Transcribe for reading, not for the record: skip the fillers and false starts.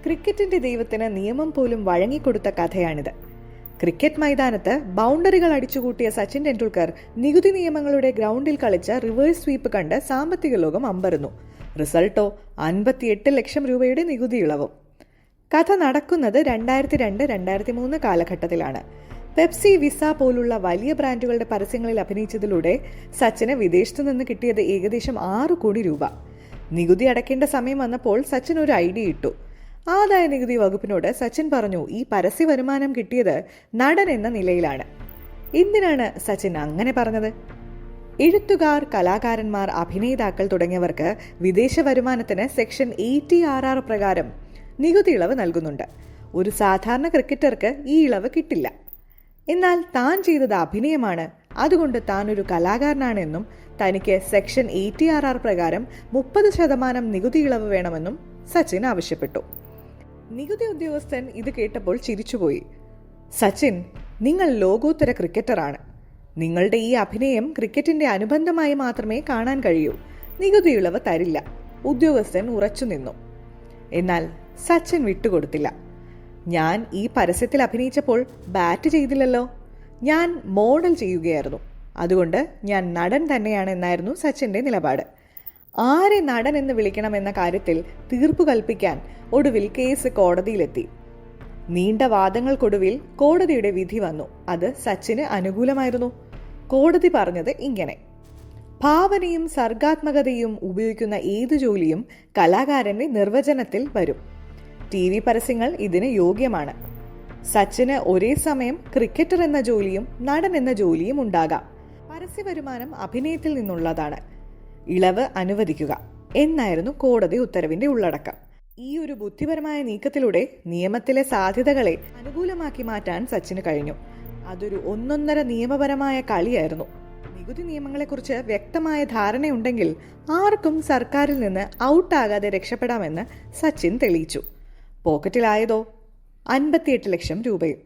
ക്രിക്കറ്റിന്റെ ദൈവത്തിന് നിയമം പോലും വഴങ്ങിക്കൊടുത്ത കഥയാണിത്. ക്രിക്കറ്റ് മൈതാനത്ത് ബൗണ്ടറികൾ അടിച്ചുകൂട്ടിയ സച്ചിൻ ടെണ്ടുൽക്കർ നികുതി നിയമങ്ങളുടെ ഗ്രൗണ്ടിൽ കളിച്ച റിവേഴ്സ് സ്വീപ്പ് കണ്ട് സാമ്പത്തിക ലോകം അമ്പരന്നു. റിസൾട്ടോ 58 ലക്ഷം രൂപയുടെ നികുതി ഇളവും. കഥ നടക്കുന്നത് 2002-2003 കാലഘട്ടത്തിലാണ്. പെപ്സി, വിസ പോലുള്ള വലിയ ബ്രാൻഡുകളുടെ പരസ്യങ്ങളിൽ അഭിനയിച്ചതിലൂടെ സച്ചിന് വിദേശത്തു നിന്ന് കിട്ടിയത് ഏകദേശം 6 കോടി രൂപ. നികുതി അടയ്ക്കേണ്ട സമയം വന്നപ്പോൾ സച്ചിൻ ഒരു ഐഡിയ ഇട്ടു. ആദായ നികുതി വകുപ്പിനോട് സച്ചിൻ പറഞ്ഞു, ഈ പരസ്യ വരുമാനം കിട്ടിയത് നടൻ എന്ന നിലയിലാണ്. എന്തിനാണ് സച്ചിൻ അങ്ങനെ പറഞ്ഞത്? എഴുത്തുകാർ, കലാകാരന്മാർ, അഭിനേതാക്കൾ തുടങ്ങിയവർക്ക് വിദേശ വരുമാനത്തിന് സെക്ഷൻ 80RR പ്രകാരം നികുതി ഇളവ് നൽകുന്നുണ്ട്. ഒരു സാധാരണ ക്രിക്കറ്റർക്ക് ഈ ഇളവ് കിട്ടില്ല. എന്നാൽ താൻ ചെയ്തത് അഭിനയമാണ്, അതുകൊണ്ട് താൻ ഒരു കലാകാരനാണെന്നും തനിക്ക് സെക്ഷൻ 80RR പ്രകാരം 30% നികുതി ഇളവ് വേണമെന്നും സച്ചിൻ ആവശ്യപ്പെട്ടു. നികുതി ഉദ്യോഗസ്ഥൻ ഇത് കേട്ടപ്പോൾ ചിരിച്ചുപോയി. സച്ചിൻ, നിങ്ങൾ ലോകോത്തര ക്രിക്കറ്ററാണ്. നിങ്ങളുടെ ഈ അഭിനയം ക്രിക്കറ്റിന്റെ അനുബന്ധമായി മാത്രമേ കാണാൻ കഴിയൂ. നികുതി ഇളവ് തരില്ല. ഉദ്യോഗസ്ഥൻ ഉറച്ചു നിന്നു. എന്നാൽ സച്ചിൻ വിട്ടുകൊടുത്തില്ല. ഞാൻ ഈ പരസ്യത്തിൽ അഭിനയിച്ചപ്പോൾ ബാറ്റ് ചെയ്തില്ലല്ലോ, ഞാൻ മോഡൽ ചെയ്യുകയായിരുന്നു, അതുകൊണ്ട് ഞാൻ നടൻ തന്നെയാണ് എന്നായിരുന്നു സച്ചിന്റെ നിലപാട്. ആരെ നടൻ എന്ന് വിളിക്കണമെന്ന കാര്യത്തിൽ തീർപ്പ് കൽപ്പിക്കാൻ ഒടുവിൽ കേസ് കോടതിയിലെത്തി. നീണ്ട വാദങ്ങൾക്കൊടുവിൽ കോടതിയുടെ വിധി വന്നു. അത് സച്ചിന് അനുകൂലമായിരുന്നു. കോടതി പറഞ്ഞത് ഇങ്ങനെ: ഭാവനയും സർഗാത്മകതയും ഉപയോഗിക്കുന്ന ഏതു ജോലിയും കലാകാരന്റെ നിർവചനത്തിൽ വരും. TV പരസ്യങ്ങൾ ഇതിന് യോഗ്യമാണ്. സച്ചിന് ഒരേ സമയം ക്രിക്കറ്റർ എന്ന ജോലിയും നടൻ എന്ന ജോലിയും ഉണ്ടാകാം. പരസ്യ വരുമാനം അഭിനയത്തിൽ നിന്നുള്ളതാണ്. ഇളവ് അനുവദിക്കുക എന്നായിരുന്നു കോടതി ഉത്തരവിന്റെ ഉള്ളടക്കം. ഈ ഒരു ബുദ്ധിപരമായ നീക്കത്തിലൂടെ നിയമത്തിലെ സാധ്യതകളെ അനുകൂലമാക്കി മാറ്റാൻ സച്ചിന് കഴിഞ്ഞു. അതൊരു ഒന്നൊന്നര നിയമപരമായ കളിയായിരുന്നു. നികുതി നിയമങ്ങളെക്കുറിച്ച് വ്യക്തമായ ധാരണയുണ്ടെങ്കിൽ ആർക്കും സർക്കാരിൽ നിന്ന് ഔട്ടാകാതെ രക്ഷപ്പെടാമെന്ന് സച്ചിൻ തെളിയിച്ചു. പോക്കറ്റിലായതോ 58 ലക്ഷം രൂപയും.